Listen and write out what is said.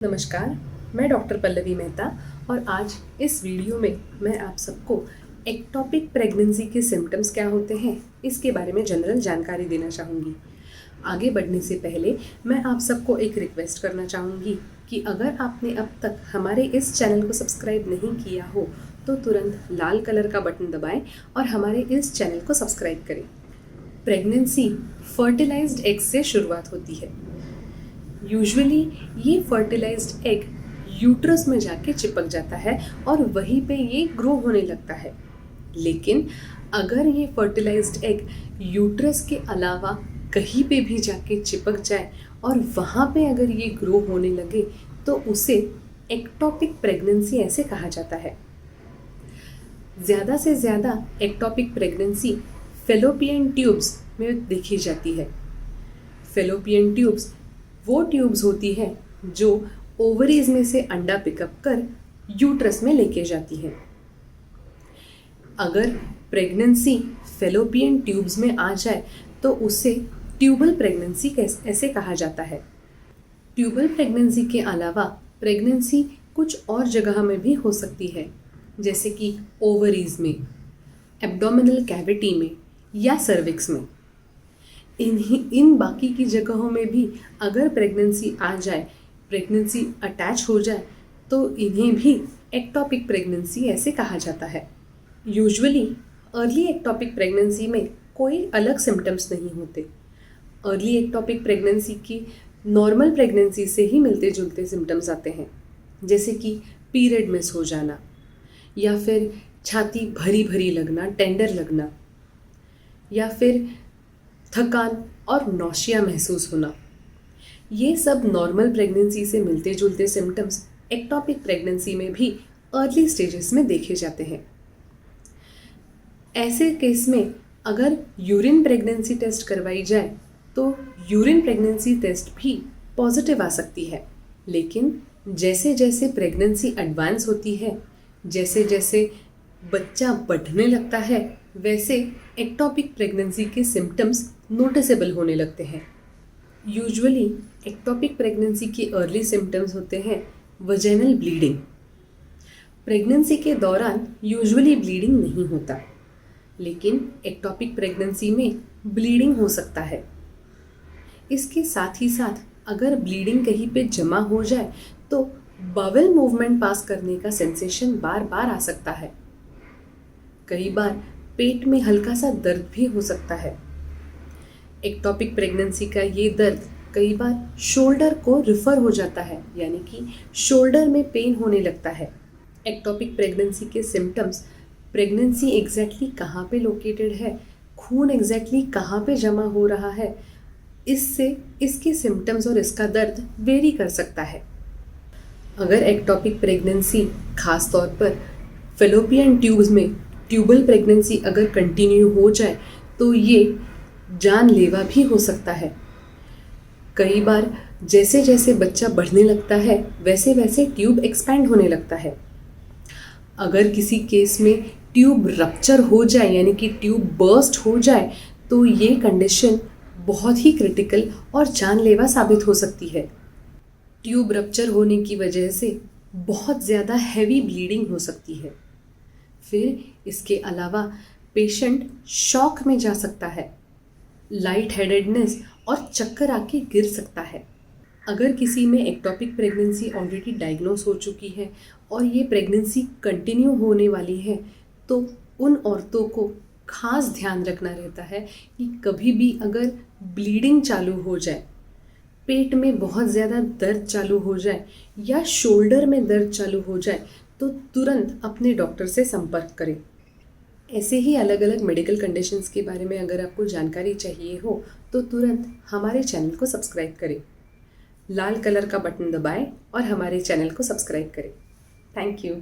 नमस्कार, मैं डॉक्टर पल्लवी मेहता और आज इस वीडियो में मैं आप सबको एक्टोपिक प्रेगनेंसी के सिम्टम्स क्या होते हैं इसके बारे में जनरल जानकारी देना चाहूँगी। आगे बढ़ने से पहले मैं आप सबको एक रिक्वेस्ट करना चाहूँगी कि अगर आपने अब तक हमारे इस चैनल को सब्सक्राइब नहीं किया हो तो तुरंत लाल कलर का बटन दबाएं और हमारे इस चैनल को सब्सक्राइब करें। प्रेगनेंसी फर्टिलाइज्ड एग से शुरुआत होती है। यूजुअली ये फर्टिलाइज्ड एग यूट्रस में जाके चिपक जाता है और वहीं पे ये ग्रो होने लगता है। लेकिन अगर ये फर्टिलाइज्ड एग यूट्रस के अलावा कहीं पे भी जाके चिपक जाए और वहाँ पे अगर ये ग्रो होने लगे तो उसे एक्टोपिक प्रेगनेंसी ऐसे कहा जाता है। ज़्यादा से ज़्यादा एक्टोपिक प्रेगनेंसी फेलोपियन ट्यूब्स में देखी जाती है। फेलोपियन ट्यूब्स वो ट्यूब्स होती है जो ओवरीज में से अंडा पिकअप कर यूट्रस में लेके जाती है। अगर प्रेगनेंसी फेलोपियन ट्यूब्स में आ जाए तो उसे ट्यूबल प्रेगनेंसी ऐसे कहा जाता है। ट्यूबल प्रेगनेंसी के अलावा प्रेगनेंसी कुछ और जगह में भी हो सकती है, जैसे कि ओवरीज में, एब्डोमिनल कैविटी में या सर्विक्स में। इन बाकी की जगहों में भी अगर प्रेगनेंसी आ जाए, प्रेगनेंसी अटैच हो जाए तो इन्हें भी एक्टोपिक प्रेगनेंसी ऐसे कहा जाता है। यूजुअली अर्ली एक्टोपिक प्रेगनेंसी में कोई अलग सिम्टम्स नहीं होते। अर्ली एक्टोपिक प्रेगनेंसी की नॉर्मल प्रेगनेंसी से ही मिलते जुलते सिम्टम्स आते हैं, जैसे कि पीरियड मिस हो जाना या फिर छाती भरी भरी लगना, टेंडर लगना, या फिर थकान और नौशिया महसूस होना। ये सब नॉर्मल प्रेगनेंसी से मिलते जुलते सिम्टम्स एक्टोपिक प्रेगनेंसी में भी अर्ली स्टेजेस में देखे जाते हैं। ऐसे केस में अगर यूरिन प्रेगनेंसी टेस्ट करवाई जाए तो यूरिन प्रेगनेंसी टेस्ट भी पॉजिटिव आ सकती है। लेकिन जैसे जैसे प्रेगनेंसी एडवांस होती है, जैसे जैसे बच्चा बढ़ने लगता है, वैसे एक्टोपिक प्रेगनेंसी के सिम्टम्स नोटिसेबल होने लगते हैं। यूजुअली एक्टोपिक प्रेगनेंसी के अर्ली सिम्टम्स होते हैं वजाइनल ब्लीडिंग। प्रेगनेंसी के दौरान यूजुअली ब्लीडिंग नहीं होता, लेकिन एक्टोपिक प्रेगनेंसी में ब्लीडिंग हो सकता है। इसके साथ ही साथ अगर ब्लीडिंग कहीं पे जमा हो जाए तो बावेल मूवमेंट पास करने का सेंसेशन बार बार आ सकता है। कई बार पेट में हल्का सा दर्द भी हो सकता है। एक्टोपिक प्रेगनेंसी का ये दर्द कई बार शोल्डर को रिफर हो जाता है, यानी कि शोल्डर में पेन होने लगता है। एक्टोपिक प्रेगनेंसी के सिम्टम्स प्रेगनेंसी एग्जैक्टली कहाँ पे लोकेटेड है, खून एग्जैक्टली कहाँ पे जमा हो रहा है, इससे इसके सिम्टम्स और इसका दर्द वेरी कर सकता है। अगर एक्टोपिक प्रेगनेंसी खास तौर पर फेलोपियन ट्यूब्स में ट्यूबल प्रेगनेंसी अगर कंटिन्यू हो जाए तो ये जानलेवा भी हो सकता है। कई बार जैसे जैसे बच्चा बढ़ने लगता है वैसे वैसे ट्यूब एक्सपैंड होने लगता है। अगर किसी केस में ट्यूब रप्चर हो जाए, यानी कि ट्यूब बर्स्ट हो जाए, तो ये कंडीशन बहुत ही क्रिटिकल और जानलेवा साबित हो सकती है। ट्यूब रप्चर होने की वजह से बहुत ज़्यादा हैवी ब्लीडिंग हो सकती है। फिर इसके अलावा पेशेंट शॉक में जा सकता है, लाइट हेडेडनेस और चक्कर आके गिर सकता है। अगर किसी में एक्टोपिक प्रेगनेंसी ऑलरेडी डायग्नोस हो चुकी है और ये प्रेगनेंसी कंटिन्यू होने वाली है तो उन औरतों को खास ध्यान रखना रहता है कि कभी भी अगर ब्लीडिंग चालू हो जाए, पेट में बहुत ज़्यादा दर्द चालू हो जाए या शोल्डर में दर्द चालू हो जाए तो तुरंत अपने डॉक्टर से संपर्क करें। ऐसे ही अलग अलग मेडिकल कंडीशंस के बारे में अगर आपको जानकारी चाहिए हो तो तुरंत हमारे चैनल को सब्सक्राइब करें। लाल कलर का बटन दबाएं और हमारे चैनल को सब्सक्राइब करें। Thank you.